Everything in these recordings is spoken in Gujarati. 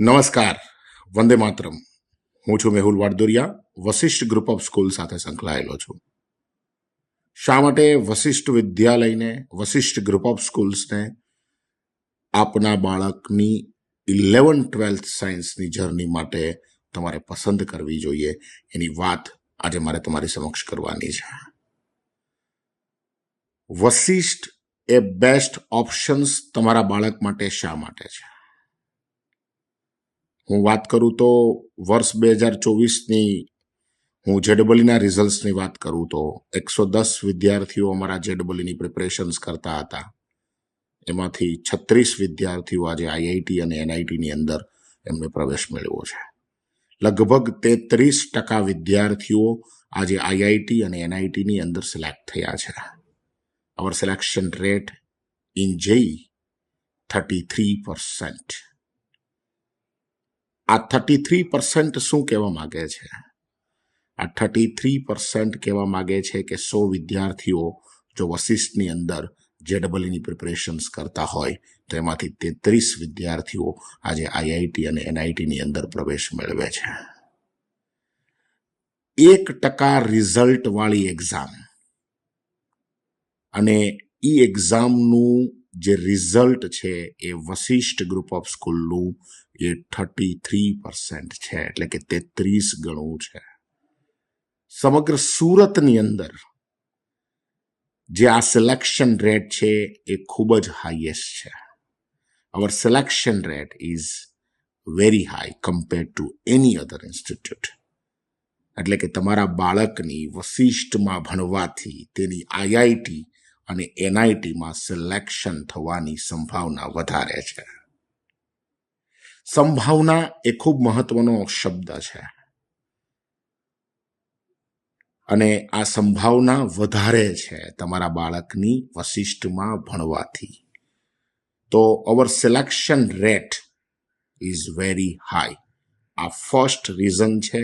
નમસ્કાર, વંદે માતરમ. હું છું Mehul Vadodariya, Vashishtha group of school સાથે સંકળાયેલો છું. શા માટે વશિષ્ઠ વિદ્યાલયને, વશિષ્ઠ ગ્રુપ ઓફ સ્કૂલ્સને આપના બાળકની 11-12 સાયન્સની જર્ની માટે તમારે પસંદ કરવી જોઈએ, એની વાત આજે મારે તમારી સમક્ષ કરવાની છે. વશિષ્ઠ એ બેસ્ટ ઓપ્શન્સ તમારા બાળક માટે શા માટે છે? હું વાત કરું તો વર્ષ 2024ની હું જેડબલઈના રિઝલ્ટ્સની વાત કરું તો 110 વિદ્યાર્થીઓ અમારા જેડબલઈની પ્રિપરેશન્સ કરતા હતા. એમાંથી 36 વિદ્યાર્થીઓ આજે આઈઆઈટી અને એનઆઈટીની અંદર એમને પ્રવેશ મેળવ્યો છે. લગભગ 33% વિદ્યાર્થીઓ આજે આઈઆઈટી અને એનઆઈટીની અંદર સિલેક્ટ થયા છે. Our selection rate in JE 33%. આ 33% શું કહેવા માગે છે? આ 33% કહેવા માગે છે કે 100 વિદ્યાર્થીઓ જો વશિષ્ઠની અંદર જેડબલઈની પ્રિપરેશન્સ કરતા હોય તો એમાંથી 33 વિદ્યાર્થીઓ આજે આઈઆઈટી અને એનઆઈટીની અંદર પ્રવેશ મેળવે છે. 1% રિઝલ્ટ વાળી એક્ઝામ અને એ એક્ઝામનું જે રિઝલ્ટ છે એ વશિષ્ઠ ગ્રુપ ઓફ સ્કૂલનું એ 33% છે, એટલે કે 33 ગણું છે. સમગ્ર સુરતની અંદર જે આ સિલેક્શન રેટ છે એ ખૂબ જ હાઈએસ્ટ છે. Our selection rate is very high compare to any other institute. એટલે કે તમારા બાળકની વશિષ્ઠમાં ભણવાથી તેની આઈઆઈટી અને એનઆઈટીમાં સિલેક્શન થવાની સંભાવના વધારે છે. સંભાવના એ ખૂબ મહત્વનો શબ્દ છે અને આ સંભાવના વધારે છે તમારા બાળકની વશિષ્ઠમાં ભણવાથી. તો અવર selection rate is very high. આ ફર્સ્ટ રીઝન છે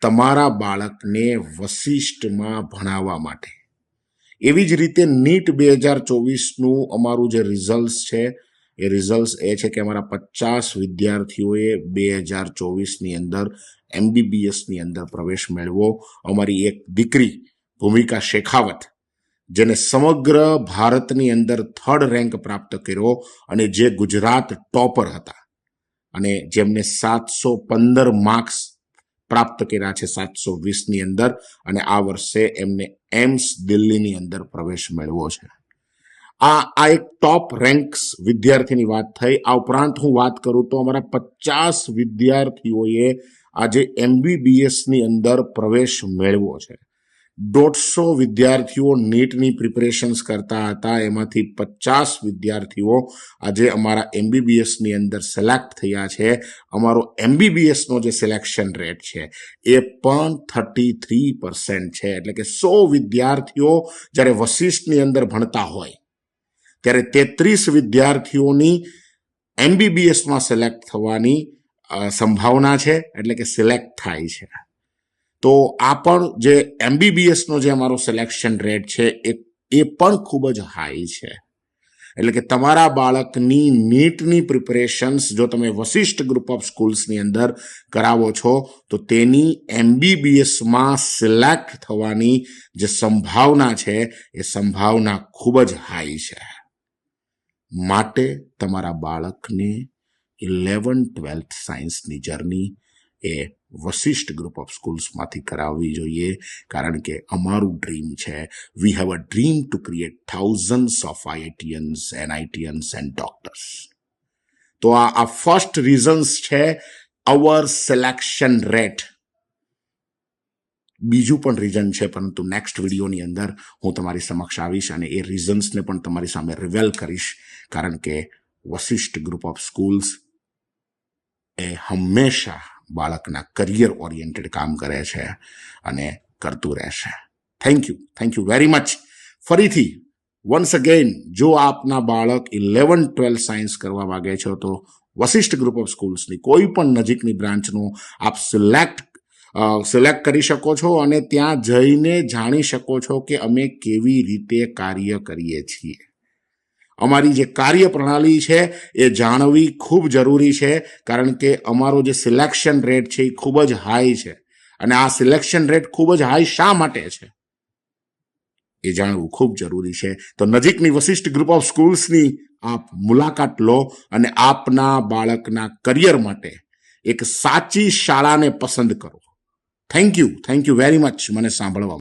તમારા બાળકને વશિષ્ઠમાં ભણાવવા માટે. એવી જ રીતે નીટ 2024નું અમારું જે રિઝલ્ટ છે એ રિઝલ્ટ એ છે કે અમારા 50 વિદ્યાર્થીઓએ 2024ની અંદર એમબીબીએસની અંદર પ્રવેશ મેળવ્યો. અમારી એક દીકરી ભૂમિકા શેખાવત, જેને સમગ્ર ભારતની અંદર 3rd રેન્ક પ્રાપ્ત કર્યો અને જે ગુજરાત ટોપર હતા અને જેમને 715 માર્ક્સ પ્રાપ્ત કર્યા છે 720ની અંદર, અને આ વર્ષે એમને એમ્સ દિલ્હીની અંદર પ્રવેશ મેળવ્યો છે. આ એક ટોપ રેન્ક્સ વિદ્યાર્થીની વાત થઈ. આ ઉપરાંત હું વાત કરું તો અમારા 50 વિદ્યાર્થીઓએ આજે એમબીબીએસની અંદર પ્રવેશ મેળવ્યો છે. 150 વિદ્યાર્થીઓ નીટની પ્રિપરેશન્સ કરતા હતા, એમાંથી 50 વિદ્યાર્થીઓ આજે અમારા એમબીબીએસની અંદર સિલેક્ટ થયા છે. અમારો એમબીબીએસનો જે સિલેક્શન રેટ છે એ પણ 33% છે. એટલે કે 100 વિદ્યાર્થીઓ જ્યારે વશિષ્ઠની અંદર ભણતા હોય ત્યારે 33 વિદ્યાર્થીઓની એમબીબીએસમાં સિલેક્ટ થવાની સંભાવના છે, એટલે કે સિલેક્ટ થાય છે. તો આ પણ જે એમબીબીએસનો જે અમારો સિલેક્શન રેટ છે એ પણ ખૂબ જ હાઈ છે. એટલે કે તમારા બાળકની નીટની પ્રિપરેશન્સ જો તમે વશિષ્ઠ ગ્રુપ ઓફ સ્કૂલ્સની અંદર કરાવો છો તો તેની એમબીબીએસમાં સિલેક્ટ થવાની જે સંભાવના છે એ સંભાવના ખૂબ જ હાઈ છે. માટે તમારા બાળકને 11-12 સાયન્સની જર્ની એ વશિષ્ઠ ગ્રુપ ઓફ સ્કૂલ્સમાંથી કરાવવી જોઈએ, કારણ કે અમારું ડ્રીમ છે, we have a dream to create thousands of IITians, NITians and doctors. તો આ ફર્સ્ટ રીઝન્સ છે અવર સિલેક્શન રેટ. બીજું પણ રીઝન છે, પરંતુ નેક્સ્ટ વિડીયોની અંદર હું તમારી સમક્ષ આવીશ અને એ રીઝન્સને પણ તમારી સામે રિવેલ કરીશ, કારણ કે વશિષ્ઠ ગ્રુપ ઓફ સ્કૂલ્સ એ હંમેશા બાળકના કરિયર ઓરિએન્ટેડ કામ કરે છે અને કરતું રહેશે. Thank you very much. ફરીથી વન્સ અગેન, જો આપના બાળક 11-12 સાયન્સ કરવા માગે છો તો વશિષ્ઠ ગ્રુપ ઓફ સ્કૂલ્સની કોઈ પણ નજીકની બ્રાન્ચનું આપ સિલેક્ટ કરી શકો છો અને ત્યાં જઈને જાણી શકો છો કે અમે કેવી રીતે કાર્ય કરીએ છીએ. અમારી જે કાર્યપ્રણાલી છે એ જાણવી ખૂબ જરૂરી છે, કારણ કે અમારો જે સિલેક્શન રેટ છે એ ખૂબ જ હાઈ છે. અને આ સિલેક્શન રેટ ખૂબ જ હાઈ શા માટે છે એ જાણવું ખૂબ જરૂરી છે. તો નજીકની વશિષ્ઠ ગ્રુપ ઓફ સ્કૂલ્સની આપ મુલાકાત લો અને આપના બાળકના કરિયર માટે એક સાચી શાળાને પસંદ કરો. થેન્ક યુ વેરી મચ મને સાંભળવા.